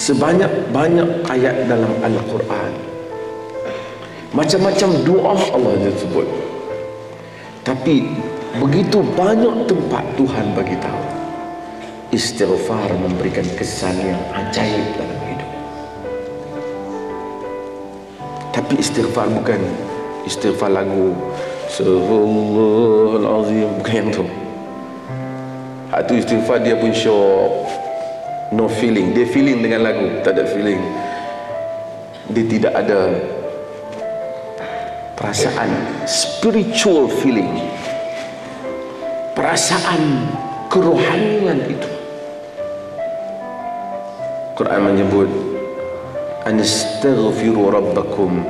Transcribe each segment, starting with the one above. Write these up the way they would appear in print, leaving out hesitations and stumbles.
sebanyak-banyak ayat dalam Al-Quran. Macam-macam doa Allah disebut. Tapi begitu banyak tempat Tuhan bagi tahu istighfar memberikan kesan yang ajaib dalam hidup. Tapi istighfar bukan istighfar lagu Astaghfirullahalazim, bukan yang tu. Hak tu istighfar dia pun syok, no feeling. Dia feeling dengan lagu, tak ada feeling. Dia tidak ada perasaan, spiritual feeling, perasaan kerohanian itu. Quran menyebut anastaghfiru rabbakum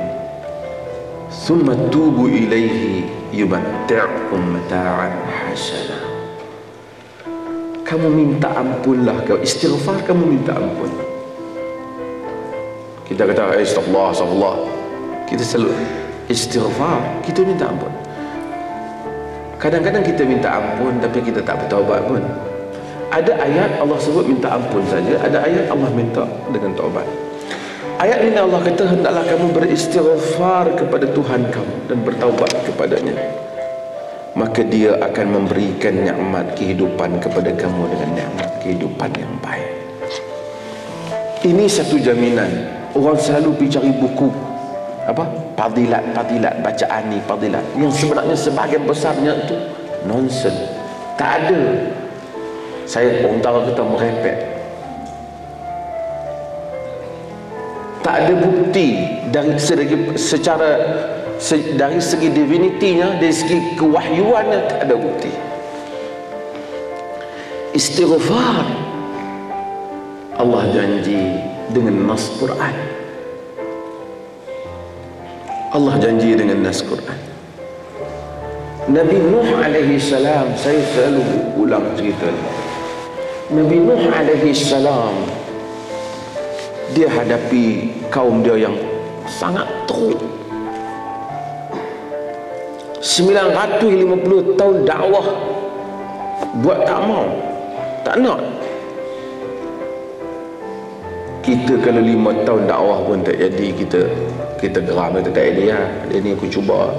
thumma tubu ilaihi yumatti'ukum mata'an hasana. Kamu minta ampunlah, kau istighfar, kamu minta ampun. Kita kata astagfirullah, astagfirullah, kita selalu istighfar, kita minta ampun. Kadang-kadang kita minta ampun tapi kita tak bertaubat pun. Ada ayat Allah sebut minta ampun saja, ada ayat Allah minta dengan taubat. Ayat ini Allah kata hendaklah kamu beristighfar kepada Tuhan kamu dan bertaubat kepadanya, maka dia akan memberikan nikmat kehidupan kepada kamu dengan nikmat kehidupan yang baik. Ini satu jaminan. Orang selalu pergi cari buku apa? Fadilat, bacaan ni fadilat, yang sebenarnya sebahagian besarnya itu nonsen. Tak ada. Saya orang tahu kita merepek. Tak ada bukti dari dari segi divinitinya, dari segi kewahyuannya, tak ada bukti. Istighfar Allah janji dengan nas Quran. Allah janji dengan nas Quran. Nabi Nuh alaihi salam, saya selalu ulang cerita Nabi Nuh alaihi salam. Dia hadapi kaum dia yang sangat teruk. 950 tahun dakwah, buat tak mau, tak nak. Kita kalau 5 tahun dakwah pun tak jadi, kita geram, kita tak jadi. Dia ni aku cuba.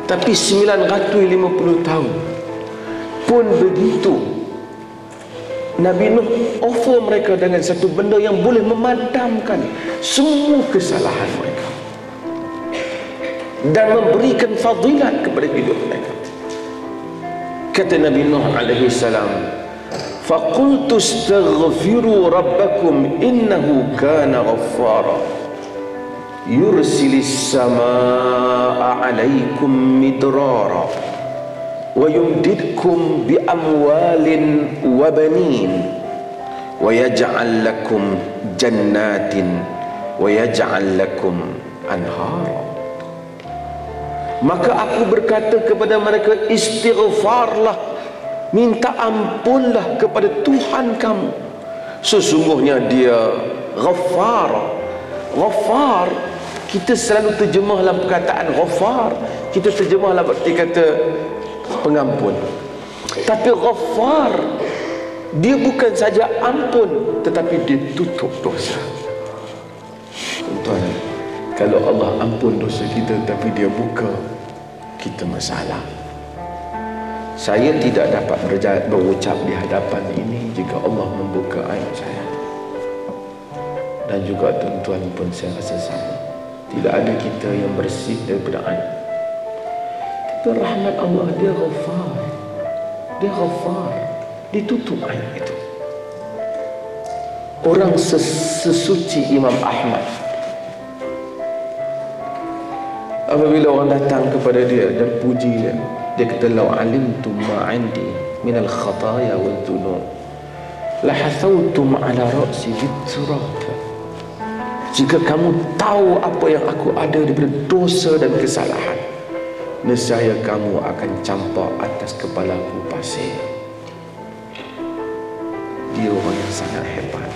Tapi 950 tahun pun begitu. Nabi Nuh offer mereka dengan satu benda yang boleh memadamkan semua kesalahan mereka dan memberikan fadilat kepada hidup mereka. Kata Nabi Nuh alaihi salam, faqultu astaghfiru rabbakum innahu kana ghaffara yursilis samaa alaikum midrara wa yumdidkum bi amwalin wa banin wa yaj'al lakum jannatin wa yaj'al lakum anhara. Maka aku berkata kepada mereka, istighfarlah, minta ampunlah kepada Tuhan kamu, sesungguhnya dia Ghaffar. Ghaffar kita selalu terjemah dalam perkataan Ghaffar, kita terjemah dalam arti kata pengampun. Tapi Ghaffar, dia bukan saja ampun, tetapi dia tutup dosa. Tuan, kalau Allah ampun dosa kita tapi dia buka, kita masalah. Saya tidak dapat berucap di hadapan ini jika Allah membuka aib saya. Dan juga tuan-tuan pun saya rasa sama. Tidak ada kita yang bersih daripada aib. Tapi rahmat Allah, dia Ghaffar. Dia Ghaffar. Ditutup aib itu. Orang sesuci Imam Ahmad, apabila orang datang kepada dia dan puji dia, dia kata, "Lau alimtum ma 'indi min al-khataya wal dhunub la hathawtum 'ala ra'si bit-turab." Jika kamu tahu apa yang aku ada daripada dosa dan kesalahan, nescaya kamu akan campak atas kepalaku pasir. Dia orang yang sangat hebat.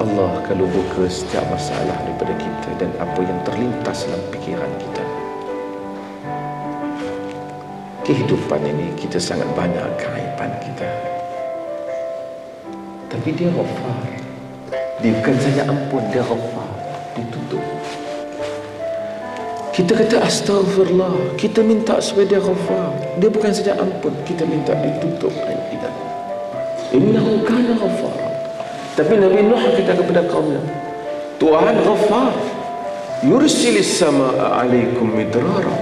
Allah kalau buka setiap masalah daripada kita dan apa yang terlintas dalam fikiran kita, kehidupan ini kita sangat banyak keaiban kita. Tapi dia Ghaffar. Dia bukan saja ampun, dia Ghaffar. Ditutup. Kita kata astagfirullah, kita minta supaya dia Ghaffar. Dia bukan saja ampun, kita minta ditutup aib kita. Innahu kana Ghaffar. Tapi Nabi Nuh kata kepada kaumnya, Tuhan Ghaffar, yursilis samaa alaikum midrara.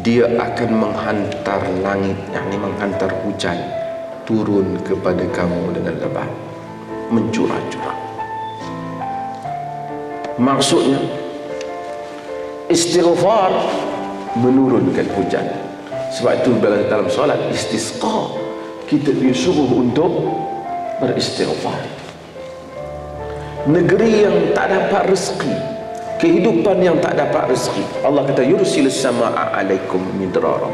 Dia akan menghantar langit, yakni menghantar hujan turun kepada kamu dengan lebat, mencurah-curah. Maksudnya istighfar menurunkan hujan. Sebab itu dalam solat istisqa kita disuruh untuk beristighfar. Negeri yang tak dapat rezeki, kehidupan yang tak dapat rezeki, Allah kata yursilis samaa alaikum midrara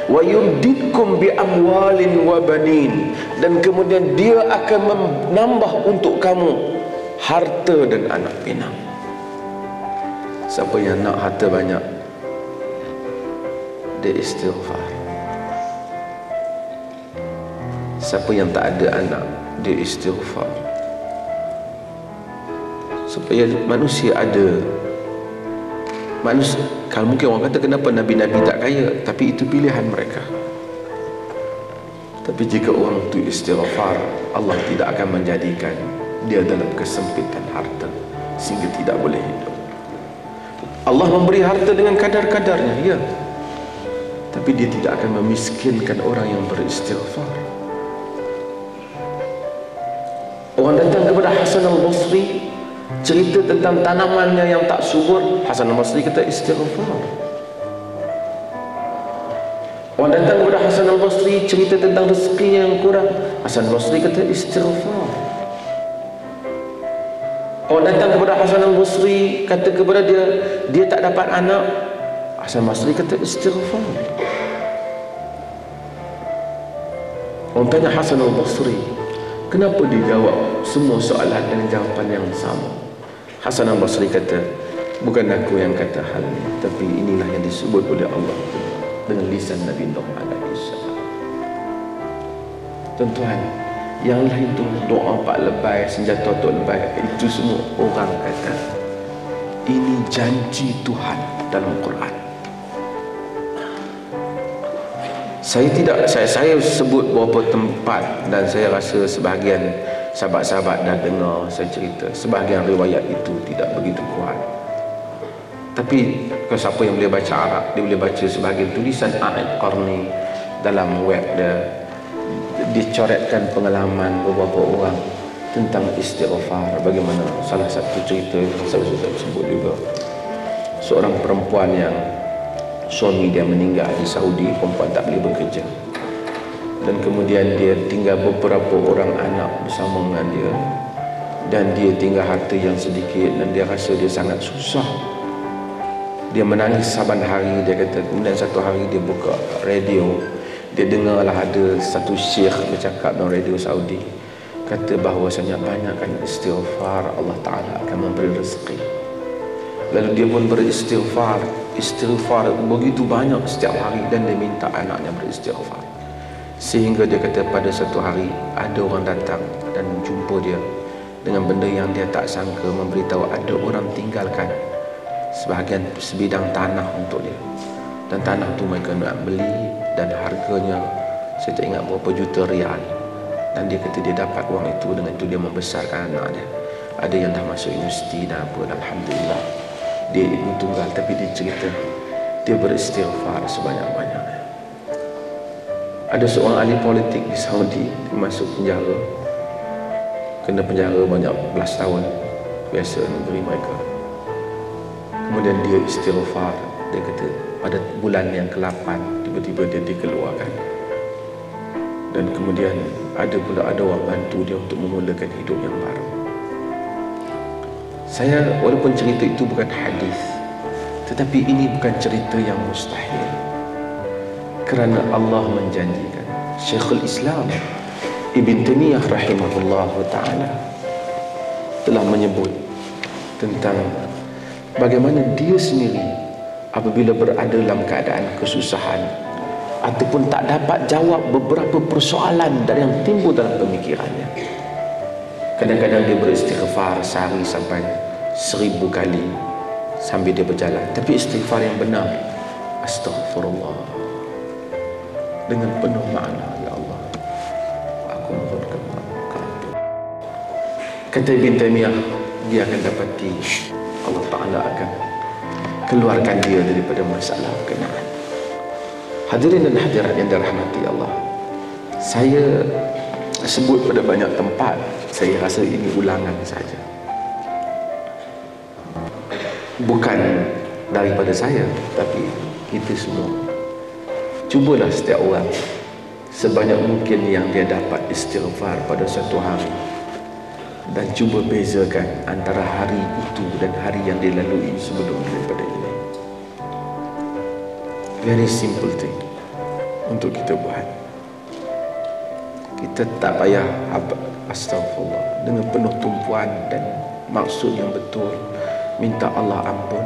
wa yumdidkum bi amwalin wa banin, dan kemudian dia akan menambah untuk kamu harta dan anak pinak. Siapa yang nak harta banyak, dia istighfar. Siapa yang tak ada anak, dia istighfar. Supaya manusia ada. Manusia, kalau mungkin orang kata kenapa Nabi-Nabi tak kaya, tapi itu pilihan mereka. Tapi jika orang itu istighfar, Allah tidak akan menjadikan dia dalam kesempitan harta sehingga tidak boleh hidup. Allah memberi harta dengan kadar-kadarnya, ya, tapi dia tidak akan memiskinkan orang yang beristighfar. Orang datang kepada Hasan al-Basri cerita tentang tanamannya yang tak subur, Hasan al-Basri kata istighfar. Orang datang kepada Hasan al-Basri cerita tentang rezekinya yang kurang, Hasan al-Basri kata istighfar. Orang datang kepada Hasan al-Basri kata kepada dia tak dapat anak, Hasan al-Basri kata istighfar. Orang tanya Hasan al-Basri, kenapa dia jawab semua soalan dengan jawapan yang sama? Hasan al-Basri kata, bukan aku yang kata hal ini, tapi inilah yang disebut oleh Allah dengan lisan Nabi Nuh alaihi salam. Tuan-tuan, yang lain tu doa pak lebay, senjata tok lebay, itu semua orang kata ini janji Tuhan dalam Quran. Saya sebut beberapa tempat dan saya rasa sebahagian sahabat-sahabat dah dengar saya cerita. Sebahagian riwayat itu tidak begitu kuat. Tapi kalau siapa yang boleh baca Arab, dia boleh baca sebahagian tulisan A'id Qarni dalam web dia. Dicoretkan pengalaman beberapa orang tentang istighfar. Bagaimana salah satu cerita yang saya sudah sebut juga, seorang perempuan yang suami dia meninggal di Saudi, perempuan tak boleh bekerja, dan kemudian dia tinggal beberapa orang anak bersama dengan dia, dan dia tinggal harta yang sedikit, dan dia rasa dia sangat susah. Dia menangis saban hari, dia kata. Kemudian satu hari dia buka radio, dia dengarlah ada satu syekh bercakap dalam radio Saudi, kata bahawasanya banyakkan istighfar, Allah Ta'ala akan memberi rezeki. Lalu dia pun beristighfar, istighfar begitu banyak setiap hari, dan dia minta anaknya beristighfar. Sehingga dia kata pada satu hari ada orang datang dan jumpa dia dengan benda yang dia tak sangka, memberitahu ada orang tinggalkan sebahagian sebidang tanah untuk dia, dan tanah tu mereka nak beli dan harganya saya tak ingat berapa juta rial, dan dia kata dia dapat wang itu, dengan itu dia membesarkan anak dia. Ada yang dah masuk universiti dan apa, alhamdulillah dia ibu tunggal. Tapi dia cerita dia beristighfar sebanyak-banyaknya. Ada seorang ahli politik di Saudi, dia masuk penjara, kena penjara banyak belas tahun, biasa negeri mereka. Kemudian dia istighfar. Dia kata pada bulan yang ke-8 tiba-tiba dia dikeluarkan, dan kemudian ada orang bantu dia untuk memulakan hidup yang baru. Saya, walaupun cerita itu bukan hadis, tetapi ini bukan cerita yang mustahil, kerana Allah menjanjikan. Syekhul Islam Ibn Taymiyah rahimahullah ta'ala telah menyebut tentang bagaimana dia sendiri apabila berada dalam keadaan kesusahan ataupun tak dapat jawab beberapa persoalan yang timbul dalam pemikirannya, Kadang-kadang dia beristighfar sehari sampai 1000 kali sambil dia berjalan. Tapi istighfar yang benar, astaghfirullah, dengan penuh makna, ya Allah, aku mohonkan maaf. Kata Ibn Taymiyah, dia akan dapati Allah Ta'ala akan keluarkan dia daripada masalah berkenaan. Hadirin dan hadirat yang dirahmati Allah, saya sebut pada banyak tempat. Saya rasa ini ulangan saja, bukan daripada saya, tapi kita semua. Cubalah setiap orang sebanyak mungkin yang dia dapat istighfar pada satu hari, dan cuba bezakan antara hari itu dan hari yang dia lalui sebelum daripada ini. Very simple thing untuk kita buat. Kita tak payah astagfirullah dengan penuh tumpuan dan maksud yang betul, minta Allah ampun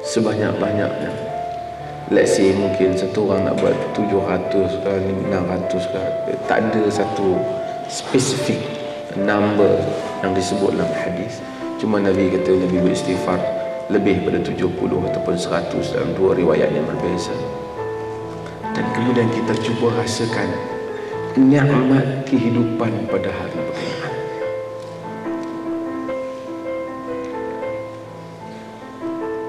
sebanyak-banyaknya. Let's say mungkin satu orang nak buat 700 ke 600 ke, tak ada satu spesifik number yang disebut dalam hadis. Cuma Nabi kata Nabi beristighfar lebih pada 70 ataupun 100 dalam dua riwayat yang berbeza. Dan kemudian kita cuba rasakan nikmat kehidupan pada hari berkenaan.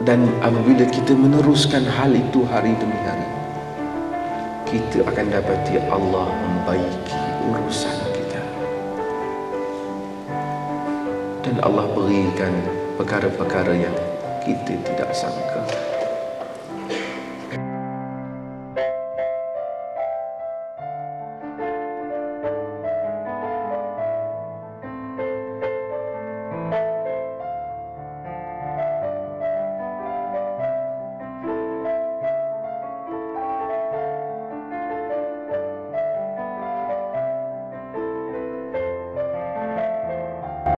Dan apabila kita meneruskan hal itu hari demi hari, kita akan dapati Allah membaiki urusan kita, dan Allah berikan perkara-perkara yang kita tidak sangka.